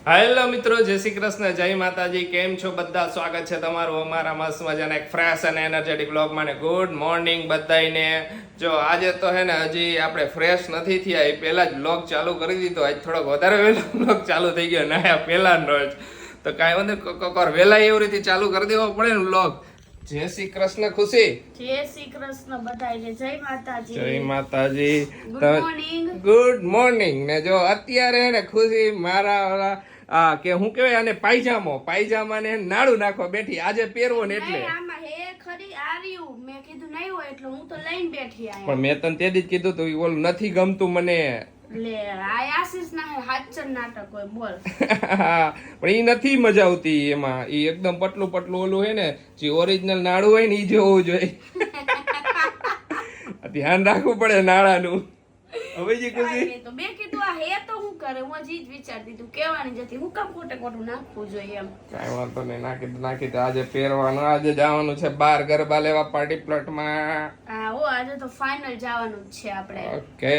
Hello મિત્રો, જય શ્રી કૃષ્ણ, જય માતાજી. કેમ છો બધા? સ્વાગત છે તમારું અમારા મસ્ત મજાના એક ફ્રેશ અને એનર્જેટિક બ્લોગમાં. ને ગુડ મોર્નિંગ બધાને. જો આજે તો હે ને હજી આપણે ફ્રેશ નથી થયા, એ પહેલા જ બ્લોગ ચાલુ કરી દીધો. આજ થોડોક વધારે વહેલો બ્લોગ ચાલુ થઈ ગયો ના પહેલાનો જ. તો કાંઈ વાંધો કોકવાર વહેલા એવી રીતે ચાલુ કરી દેવો પડે ને બ્લોગ. જય શ્રી કૃષ્ણ ખુશી. જય શ્રી કૃષ્ણ બધાને. જય માતાજી. જય માતાજી. Good morning. Good morning. ને જો અત્યારે ને ખુશી મારા કે હું કહેવાય આને પાયજામા ને નાડું નાખવા બેઠી. આજે પહેરવો ને એટલે આમાં હે ખરી આર્યું મેં કીધું નહીં હોય એટલે હું તો લઈને બેઠી આયા. પણ મેં તને તે દી જ કીધું તું ઓલું નથી ગમતું મને. લે આ આશીષ ના હે હાચર નાટક હોય બોલ. પણ ઈ નથી મજા આવતી એમાં. ઈ એકદમ પટલું પટલું ઓલું હે ને જે ઓરિજિનલ નાડું હોય ને ઈ જેવું જોઈએ. ધ્યાન રાખવું પડે નાળાનું. હવે જે ખુશી તો મેં કીધું આ હે તો હું કરે હું હજી જ વિચારતી તું કેવાની જતી હું કામ ખોટું નાખવું જોઈએ એમ. કાંઈ વાંધો નહીં, નાખી તો આજે પહેરવાનું. આજે જવાનું છે બહાર ગરબા લેવા પાર્ટી પ્લોટમાં. હા ઓ આજે તો ફાઇનલ જવાનું જ છે આપણે. ઓકે,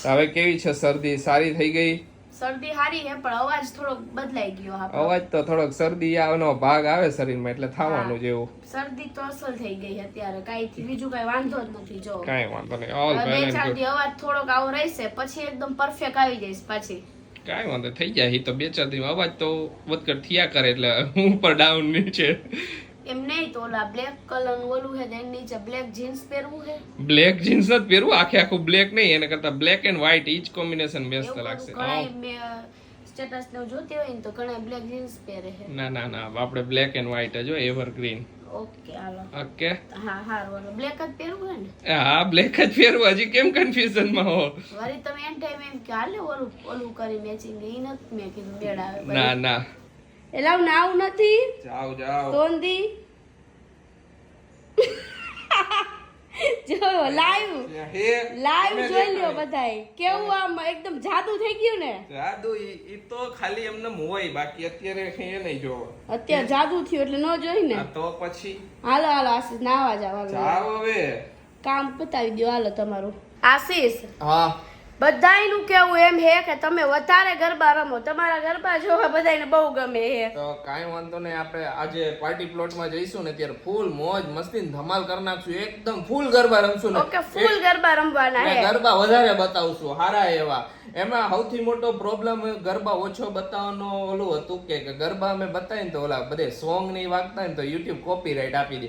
હવે કેવી છે શરદી? સારી થઈ ગઈ? શરદી હારી હે પણ અવાજ થોડોક બદલાઈ ગયો આપણો. અવાજ તો થોડોક શરદી આવવાનો ભાગ આવે શરીરમાં એટલે થવાનું જેવું. શરદી તો અસલ થઈ ગઈ અત્યારે, કાંઈ બીજું કાંઈ વાંધો જ નથી. જો કાંઈ વાંધો નહીં, ઓલ બે વેલ ચાર એન્ડ દી અવાજ થોડોક આવો રહેશે પછી એકદમ પરફેક્ટ આવી જઈશ પાછી. કાંઈ વાંધો થઈ જાય. ઈ તો બે ચાર દિવસ અવાજ તો વધઘટ થયા કરે એટલે ઉપર ડાઉન નીચે. એમ નહીં તો ઓલા બ્લેક કલર નું ઓલું છે એની નીચે બ્લેક જીન્સ પહેરવું છે. બ્લેક જીન્સ નથી પહેરવું, આખું બ્લેક નહીં, એને કરતા બ્લેક એન્ડ વ્હાઈટ ઈ જ કોમ્બિનેશન બેસ્ટ લાગશે. ઘણા મેં સ્ટેટસ ને જોતી હોય ને તો ઘણા બ્લેક જીન્સ પહેરે છે. ના આપણે બ્લેક એન્ડ વ્હાઈટ જ હોય, એવરગ્રીન. ઓકે હાલો. ઓકે હા હારું બ્લેક જ પહેરવું છે ને? હા બ્લેક જ પહેરવું. હજી કેમ કન્ફ્યુઝન માં હો? વળી તમે એન ટાઈમ એમ કે હાલે ઓલું કરી મેચિંગ ઈ નથી મેં કીધું મેળ આવે. ના એલાવ નાવ નથી જાઓ તોંદી જો લાઈવ જોઈ લ્યો બધાય કેવું આમ એકદમ જાદુ થઈ ગયું ને. જાદુ ઈ તો ખાલી એમને હોય, બાકી અત્યારે એ નહીં જોવો. અત્યારે જાદુ થયું એટલે ન જોઈ ને. તો પછી હાલો આશીષ નાવા જાઓ હવે કામ પતાવી દો. હાલો તમારું આશીષ. હા બધાયનું કેવું એમ હે કે તમે વધારે ગરબા રમો, તમારા ગરબા જોવા બધાયને બહુ ગમે હે. તો કાંઈ વાંધો નહીં, આપણે આજે પાર્ટી પ્લોટમાં જઈશું ને ત્યારે ફૂલ મોજ મસ્તી ધમાલ કરી નાખશું. એકદમ ફૂલ ગરબા રમશું ને. ઓકે ફૂલ ગરબા રમવાના હે. ગરબા વધારે બતાવશું હારા એવા. એમાં સૌથી મોટો પ્રોબ્લેમ ગરબા ઓછો બતાવવાનો ઓલું હતું કે ગરબા અમે બતાવીને તો ઓલા બધે સોંગ નહીં વાગતા ને તો યુટ્યુબ કોપીરાઈટ આપી દે.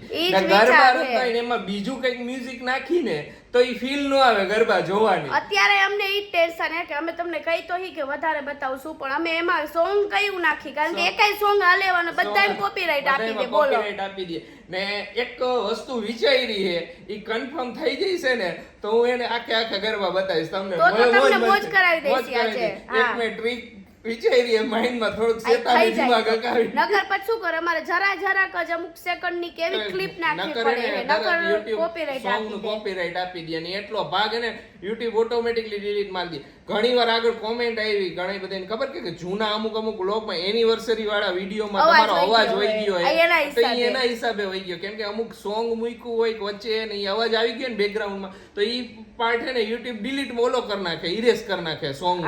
ગરબા રમતા ને એમાં બીજું કઈક મ્યુઝિક નાખીને તો ઈ ફીલ નો આવે ગરબા જોવાની. અત્યારે અમને ઈ ટેન્શન હે કે અમે તમને કહી તો હી કે વધારે બતાવશું પણ અમે એમાં સોંગ કયું નાખી કારણ કે એકાઈ સોંગ હાલેવાનો બધાને કોપીરાઈટ આપી દે. બોલો કોપીરાઈટ આપી દે. ને એક વસ્તુ વિચારી છે ઈ કન્ફર્મ થઈ જશે ને તો હું એને આખા ગરબા બતાવીશ તમને. તો તમને મોજ કરાવી દઈશ આજે. એક મે ટ્રીક વિચારી માઇન્ડ માં થોડુંક શેતાની દિમાગ અકાવી. નકર પછી શું કરે અમારે જરાક જ અમુક સેકન્ડ ની કેવી ક્લિપ નાખવી પડે નકર કોપીરાઈટ આપી દે. કોપીરાઈટ આપી દે. અને એટલો ભાગ એને યુટ્યુબ ઓટોમેટિકલી ડિલીટ મારી દે. ઘણીવાર આગળ કોમેન્ટ આવી ઘણી બધાને ખબર કે જૂના અમુક વ્લોગમાં એનિવર્સરી વાળા વિડીયોમાં તમારો અવાજ વહી ગયો હોય તો એના હિસાબે વહી ગયો. કેમ કે અમુક સોંગ મૂક્યું હોય વચ્ચે ને એ અવાજ આવી ગયો ને બેકગ્રાઉન્ડમાં તો ઈ પાર્ટ હે ને યુટ્યુબ ડિલીટ ઓલો કરી નાખે, ઇરેઝ કરી નાખે સોંગ.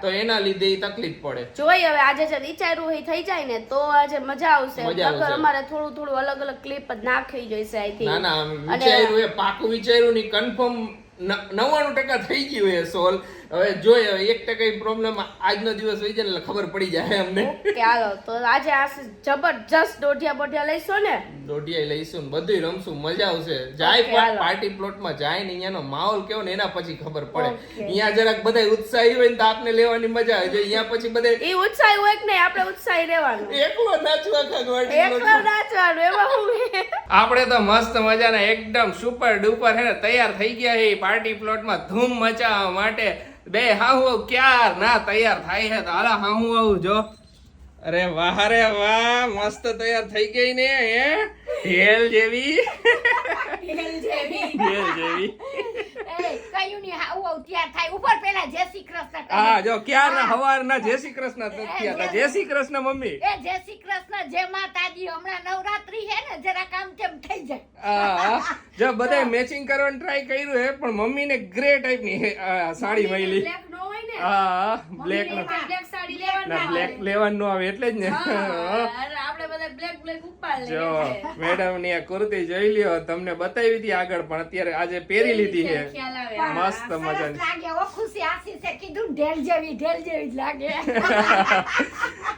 તો એના લીધે ઈ તકલીફ પડે. જોઈ હવે આજે જે વિચાર્યું એ થઈ જાય ને તો આજે મજા આવશે. નકર અમારે થોડું અલગ અલગ ક્લિપ જ નાખી જોઈશે આઈ થિંક. ના વિચાર્યું એ પાકું વિચાર્યું ની કન્ફર્મ 99% થઈ ગયું એ સોલ. હવે જોઈ હવે 1% પ્રોબ્લેમ આજનો દિવસ હોય જાય એટલે ખબર પડી જાય અમને. ઓકે હાલો તો આજે આ જબરજસ્ત દોઢિયા લઈશું ને. દોઢિયા લઈશું ને બધું રમશું, મજા આવશે. જાય પાર્ટી પ્લોટમાં જાય ને અહીંયાનો માહોલ કેવો ને એના પછી ખબર પડે. અહીંયા જરાક બધા ઉત્સાહી હોય ને તો આપને લેવાની મજા આવે. જો અહીંયા પછી બધે એ ઉત્સાહી હોય કે નહીં આપણે ઉત્સાહી રહેવાનું. એકલો નાચવા ખાગવાડી એકલો નાચવાનું એમાં હું. આપણે તો મસ્ત મજાના એકદમ સુપર ડુપર હે ને તૈયાર થઈ ગયા છે પાર્ટી પ્લોટમાં ધૂમ મચાવવા માટે. બે હાહુ ક્યાર ના તૈયાર થાય છે તો હાલા હાહુ આવું જો. અરે વાહ રે વાહ, મસ્ત તૈયાર થઈ ગઈ ને હે ઢેલ જેવી. હા જો ક્યારના હવારના જય શ્રી કૃષ્ણ થયા હતા. જય શ્રી કૃષ્ણ મમ્મી. જય શ્રી કૃષ્ણ જય માતાજી. હમણાં નવરાત્રી હે ને જરા કામ કેમ થઈ જાય. જો બધા મેચિંગ કરવાનું ટ્રાય કર્યું હે પણ મમ્મીને ગ્રે ટાઈપની સાડી મળી. બ્લેક નો હોય ને. હા બ્લેક નો બ્લેક સાડી લેવા લેવાના બ્લેક લેવાનું આવે એટલે જ ને આપણે બધા બ્લેક ઉપાડ જો મેડમ ની આ કુર્તી જોઈ લ્યો, તમને બતાવી હતી આગળ પણ અત્યારે આજે પહેરી લીધી છે. ખ્યાલ આવે મસ્ત સરસ મજાની. લાગે ઓ ખુશી આશીષે કીધું ઢેલ જેવી જ લાગે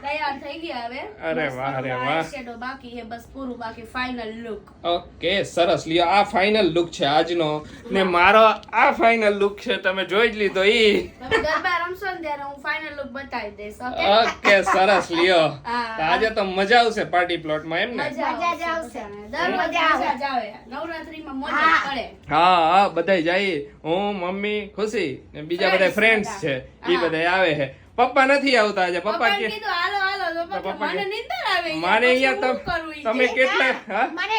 તૈયાર થઈ ગયા હવે. અરે બસ વાહ, અરે આપણું વાહ. eyeshadow બાકી છે, બસ પૂરું બાકી ફાઇનલ લુક. ઓકે સરસ લ્યો, આ ફાઇનલ લુક છે આજનો ને મારો આ ફાઇનલ લુક છે, તમે જોઈ જ લીધો ઈ. તમે ગરબા રમશો ને ત્યારે હું ફાઇનલ લુક બતાવી દઈશ. ઓકે ઓકે સરસ લ્યો. હા. તો આજે તો મજા આવશે પાર્ટી પ્લોટમાં એમ ને? મજા મજા જ આવશે. આવશે. દર વખતે મજા આવે. મજા જ આવે. નવરાત્રીમાં મોજ જ હા. પડે. હા બધાય જાય, હું મમ્મી ખુશી ને બીજા બધા ફ્રેન્ડ્સ છે ઈ બધા આવે છે. પપ્પા નથી આવતા આજે. પપ્પા પપ્પાને કે કીધું હાલો હાલો તો પપ્પા મને કે- નીંદર આવે ઈ કે, મારે પછી અહીંયા હું કરું ઈ તમે કે. કેટલા હા મને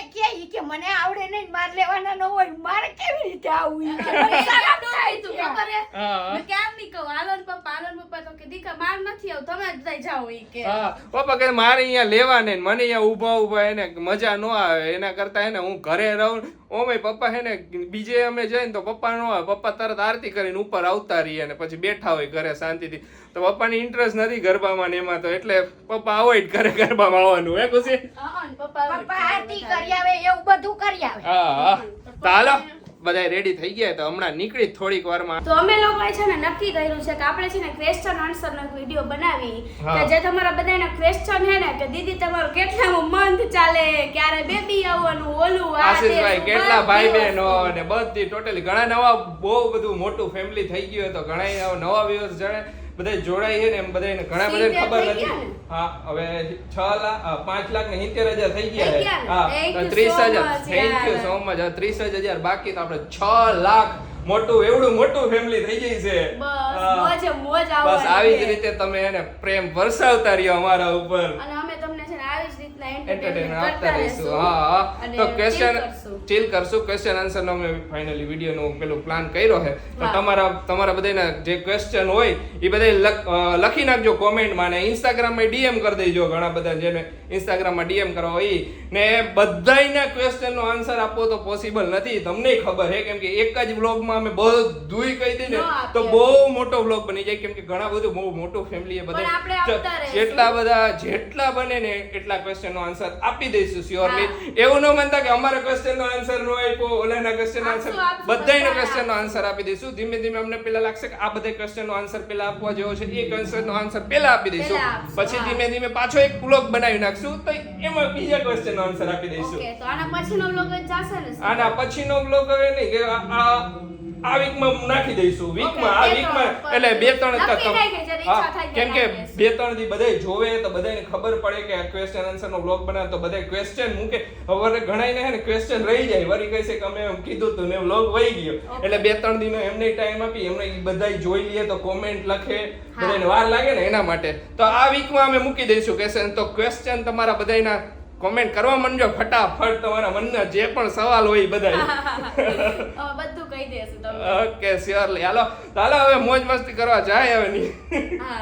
કે મને આવડે નહીં, માર લેવાના ન હોય, મારે કેવી રીતે આવું ઈ કે? મને મને શરમ શરમ થાય થાય તું છે. ખબર હે? હા. મેં કેમ નહીં કહું હાલો ને પપ્પા તો કે દીકા માર નથી આવું તમે જ લઈ જાઓ ઈ કે. હા પપ્પા કે મારે અહીંયા લેવા ને મને અહીંયા ઊભા એને મજા ન આવે, એના કરતા હે ને હું ઘરે રહું. ઓમે પપ્પા હે ને બીજે અમે જઈએ ને તો પપ્પા ન આવે, પપ્પા તરત આરતી કરીને ઉપર આવતા રહીએ ને પછી બેઠા હોય ઘરે શાંતિથી. તો પપ્પાની ઇન્ટરેસ્ટ નથી ગરબામાં ને એમાં, તો એટલે પપ્પા અવોઇડ કરે ગરબામાં આવવાનું. હે ખુશી? હા ને પપ્પા પપ્પા આરતી કરી આવે એવું બધું કરી આવે. હા હા તો હાલો બધા રેડી થઈ ગયા તો હમણાં નીકળી થોડીક વારમાં. તો અમે લોકોએ છે ને નક્કી કર્યું છે કે આપણે છે ને ક્વેશ્ચન આન્સર નો વિડિયો બનાવી હા. કે જે તમારા બધાના ક્વેશ્ચન છે ને કે દીદી તમારું કેટલામું મંથ ચાલે, ક્યારે બેબી આવવાનું, ઓલું આ તે, આશીષભાઈ કેટલા બધી ભાઈ વસ્તુ. બહેનો ને બધી ટોટલી ઘણા નવા બહુ બધું મોટું ફેમિલી થઈ ગયું તો ઘણા નવા વ્યુઅર્સ જાણે બધા જોડાય છે ને એમ બધાને ઘણા બધાને 70 ખબર થઈ નથી. ગયા ને? હા હવે 5,70,000 થઈ ગયા થઈ છે. ગયા ને? હા Thank you 30,000 so much, thank you યાર. So much. 30,000 બાકી તો આપણે 6 લાખ મોટું એવડું મોટું ફેમિલી થઈ ગઈ છે. બસ હા. મોજે મોજ બસ આવવાની આવી જ છે. રીતે તમે એને પ્રેમ વરસાવતા રહ્યો અમારા ઉપર. અને અમે તમને છે ને આવી જ રીતના એન્ટરટેનમેન્ટ entertainment આપતા કરતા રહીશું. રહેશું. હા હા અને તો chill ક્વેશ્ચન કરશું. ચીલ કરશું. ક્વેશ્ચન આન્સર નો અમે ફાઇનલી વિડિયો નું પેલું પ્લાન કર્યો છે. તો હા. તમારા બધાના જે ક્વેશ્ચન હોય એ બધા લખી નાખજો કોમેન્ટમાં ને ઇન્સ્ટાગ્રામ માં ડીએમ કરી દેજો. ઘણા બધા જેને ઇન્સ્ટાગ્રામ માં ડીએમ કરવા હોય ને બધાયના ક્વેશ્ચન નો આન્સર આપવો તો પોસિબલ નથી, તમને ખબર છે કેમ કે એક જ વ્લોગમાં અમે બધુંય કહી દઈએ ને ન આપીએ. તો બહુ મોટો વ્લોગ બની જાય કેમ કે ઘણા બધું બહુ મોટું ફેમિલી એ પણ આપણે આપતા બધા રહીશું. જેટલા બને ને એટલા ક્વેશ્ચન નો આન્સર આપી દઈશું શ્યોરલી. એવું ન માનતા કે અમારા ક્વેશ્ચન નો આન્સર નો આપ્યો, ઓલાના ક્વેશ્ચન નો આન્સર, આપશું, બધાયના બધા ક્વેશ્ચન નો આન્સર આપી દઈશું. ધીમે ધીમે અમને પેલા લાગશે કે આ બધા ક્વેશ્ચન નો આન્સર પેલા આપવા જેવો છે, એ ક્વેશ્ચન નો આન્સર પેલા આપી દઈશું. પેલા આપશું, પછી હા. ધીમે ધીમે પાછો એક બ્લોગ બનાવી નાખશું તો એમાં બીજા ક્વેશ્ચન નો આન્સર આપી દઈશું. ઓકે તો આના પછીનો vlog જ જાશે ને આના પછીનો બ્લોગ હવે નહીં કે આ વીકમાં નાખી દઈશું. વીકમાં આ બે વીકમાં ત્રણ એટલે 2-3 નક્કી નહીં કે જ્યારે ઈચ્છા થાય કેમ કે ત્યારે આપીશું. 2-3 દી બધાય જોવે તો બધાને ખબર પડે કે આ ક્વેશ્ચન આન્સર નો બ્લોગ બનાવે તો બધાય ક્વેશ્ચન મૂકે. હવે ઘણાયને હે ને ક્વેશ્ચન રહી જાય, વળી કહે છે કે અમે એમ કીધું તું ને બ્લોગ વહી ગયો. એટલે 2-3 દીનો એમને ટાઈમ આપી, એમને ઈ બધાય જોઈ લે તો કોમેન્ટ લખે, બધાને વાર લાગે ને એના માટે. તો આ વીકમાં અમે મૂકી દઈશું ક્વેશ્ચન. તો ક્વેશ્ચન તમારા બધાયના કોમેન્ટ કરવા માંડજો ફટાફટ, તમારા મનના જે પણ સવાલ હોય ઈ બધાય. બધું કહી દેશું તમને. Okay surely. હાલો હવે મોજ મસ્તી કરવા જાય હવે ની. હા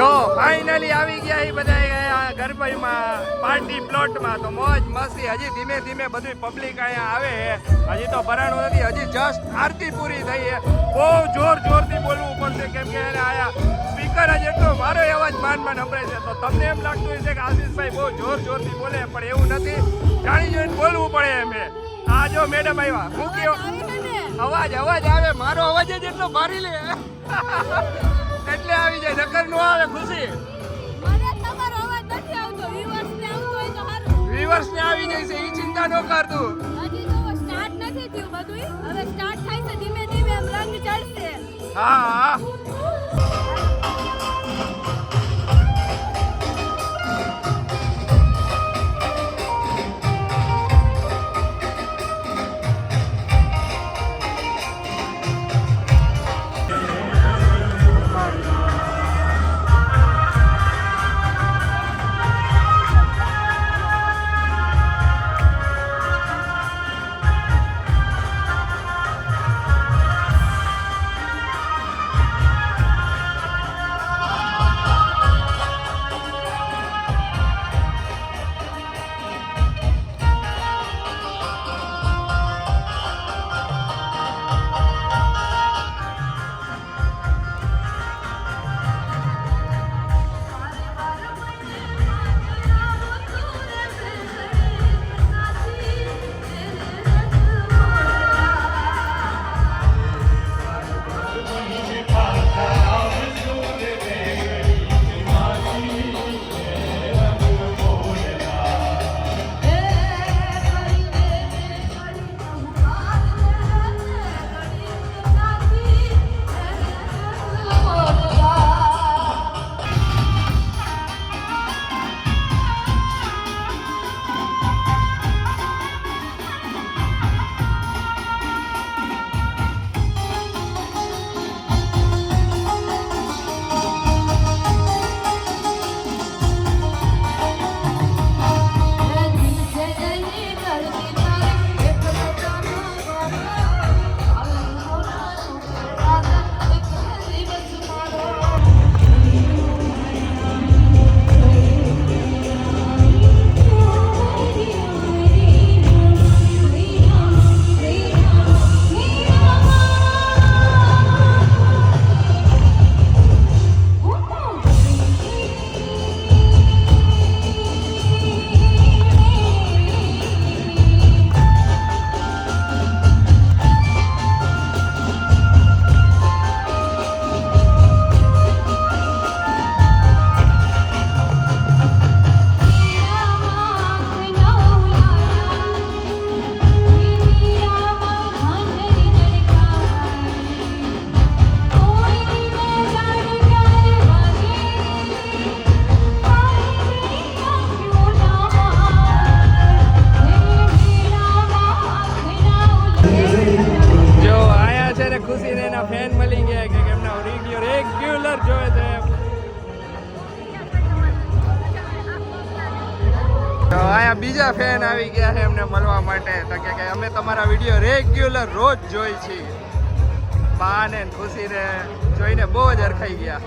તો ફાઇનલી આવી ગયા એ બધા ગરબામાં પાર્ટી પ્લોટમાં. તો મોજ મસ્તી હજી ધીમે ધીમે બધું પબ્લિક અહીંયા આવે છે. હજી તો ભરાણું નથી, હજી જસ્ટ આરતી પૂરી થઈ છે. બહુ જોરથી બોલવું પડશે કેમ કે એને આયા સ્પીકર જ એટલો મારો અવાજ માન સંભળાય છે. તો તમને એમ લાગતું હશે કે આશીષભાઈ બહુ જોરથી બોલે, પણ એવું નથી, જાણી જોઈને બોલવું પડે એમ. આ જો મેડમ આવ્યા, મૂક્યો અવાજ આવે, મારો અવાજ જ એટલો ભારી લે એટલે આવી જાય, નકર નો આવે. ખુશી વ્યુઅર્સ ને આવી જાય છે, એ ચિંતા ન કરતું. હા અહીંયા બીજા ફેન આવી ગયા છે એમને મળવા માટે. તો કે અમે તમારા વિડીયો રેગ્યુલર રોજ જોઈ છીએ. બા ને ખુશીને જોઈને બહુ જ હરખાઈ ગયા.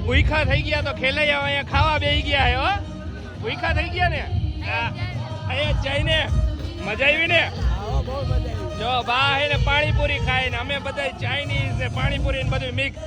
ભૂખા થઈ ગયા તો ખેલાઈ આવો, અહીંયા ખાવા બેસી ગયા હે. હો ભૂખા થઈ ગયા ને અહીંયા જઈને મજા આવી ને. જો બા હે ને પાણીપુરી ખાય ને અમે બધા ચાઇનીઝ ને પાણીપુરી ને બધું મિક્સ.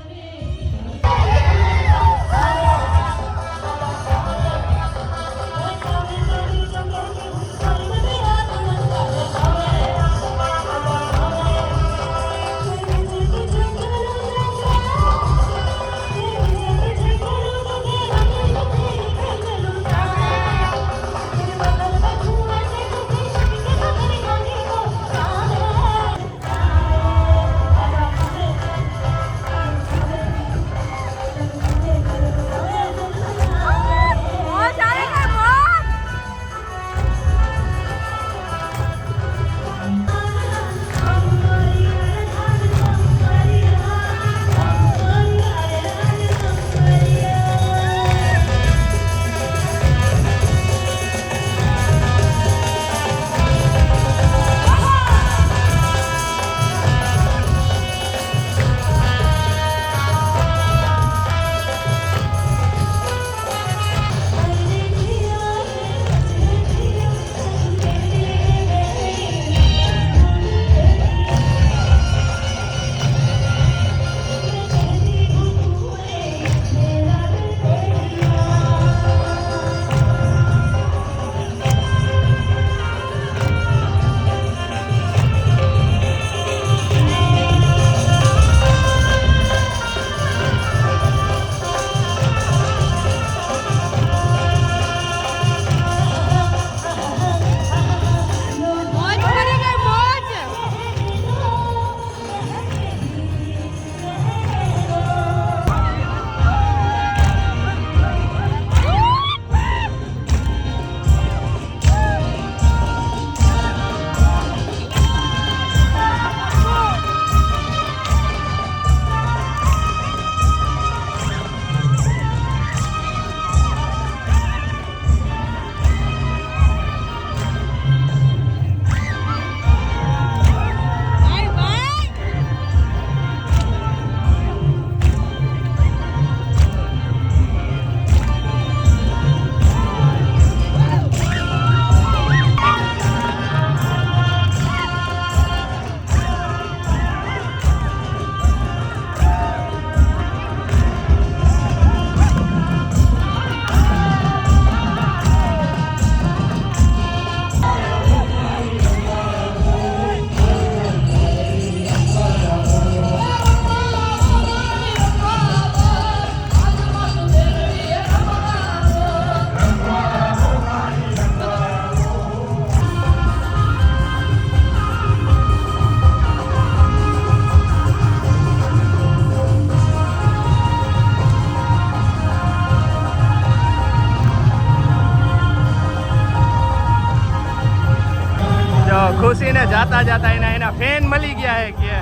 ખુશીને જાતા જાતા એના ફેન મળી ગયા હે કે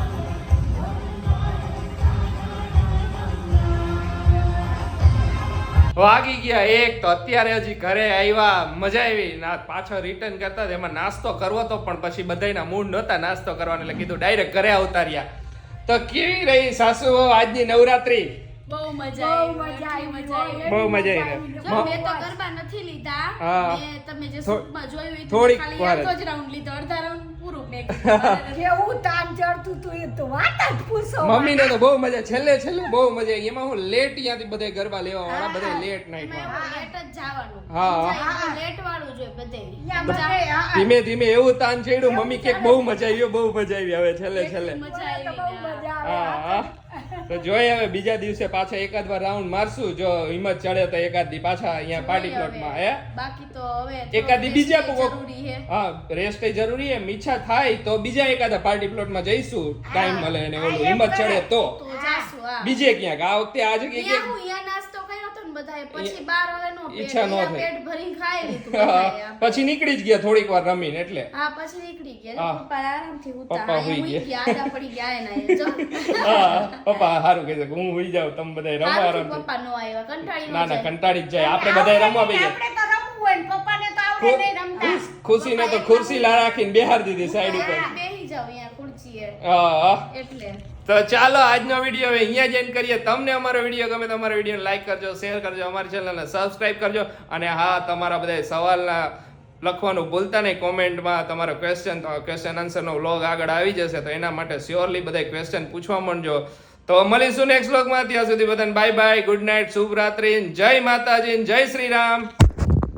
વાગી ગયા 1 તો અત્યારે હજી ઘરે આવ્યા, મજા આવી. ના પાછો રિટર્ન કરતા હતા, એમાં નાસ્તો કરવો તો પણ પછી બધાયના મૂડ નહોતા નાસ્તો કરવાનો એટલે કીધું ડાયરેક્ટ ઘરે આવતા રહ્યા. તો કેવી રહી સાસુ આજની નવરાત્રી? બહુ મજા આવી. બહુ મજા આવી. જો મેં તો ગરબા નથી લીધા. હા. મેં તમે જે સૂટમાં જોયું એ થોડીક ખાલી વાર એક જ રાઉન્ડ લીધો, અડધા રાઉન્ડ પૂરું મેં કીધું. કેવું તાન ચડતું તું એ તો વાત જ પૂછો. મમ્મીને તો બહુ મજા, છેલ્લે બહુ મજા આવી. એમાં હું લેટ ત્યાંથી બધા ગરબા લેવા વાળા બધા લેટ નાઈટ એમાં માં. એવું લેટ જ જવાનું. હા. સમજાય? લેટ વાળું જોઈએ બધે. યા બધે આ ધીમે ધીમે એવું તાન ચડ્યું. મમ્મી કે બહુ મજા આવી, બહુ મજા આવી. હવે છેલ્લે મજા તો બહુ આવી. મજા હા આવે. હા. તો જોઈએ હવે બીજા દિવસે પાછા એકાદ વાર રાઉન્ડ મારશું. જો હિંમત ચડે તો એકાદ દી પાછા અહીંયા પાર્ટી પ્લોટમાં. હે બાકી તો હવે એકાદ દી બીજા જરૂરી છે. હા રેસ્ટ જરૂરી એમ ઈચ્છા થાય તો બીજા એકાદા પાર્ટી પ્લોટમાં જઈશું. ટાઈમ મળે ને ઓલું હિંમત ચડે તો તો જાશું. હા. બીજે ક્યાંક. આ વખતે આજે અહીંયા હું અહીંયા નાસ્તો કર્યો હતો ને બધાએ, પછી બાર હવે નો પેટ. ઈચ્છા ન અહીંયા થઈ. પેટ ભરીને ખાઈ લીધું બધાએ. પછી નીકળી જ ગયા થોડીક વાર રમીને એટલે. હા પછી નીકળી ગયા. હા. પપ્પા આરામથી ઉતા. પપ્પા હુઈ હુઈ ગયા. ગયા. આડા પડી ગયા એના એ. જો. હા પપ્પા સારું કહે છે કે હું હુઈ જાઉં, તમે બધા રમવા હારું આરામથી. પપ્પા નો આવ્યા. કંટાળી ના નો ના જાય. કંટાળી જ જાય. આપણે બધા રમવા બેસી આપણે તો રમવું હોય ને પપ્પાને તો આવડે નહીં રમતા. ખુશીને તો ખુરશી લા રાખીને બેહાર દીધી સાઈડ ઉપર. હા, બેહી જાવ અહીંયા ખુરશીએ. હા એટલે તો ચાલો આજનો વિડીયો હવે અહીંયા જ એન્ડ કરીએ. તમને અમારો વિડીયો ગમે તો અમારો વિડીયો લાઈક કરજો, શેર કરજો, અમારી ચેનલને સબસ્ક્રાઇબ કરજો. અને હા તમારા બધા સવાલના લખવાનું ભૂલતા નહીં કોમેન્ટમાં. તમારો ક્વેશ્ચન આન્સરનો વ્લોગ આગળ આવી જશે તો એના માટે શ્યોરલી બધા ક્વેશ્ચન પૂછવા માંડજો. તો મળીશું નેક્સ્ટ વ્લોગમાં. ત્યાં સુધી બધાને બાય બાય, ગુડ નાઇટ, શુભ રાત્રિ, જય માતાજી, જય શ્રી રામ.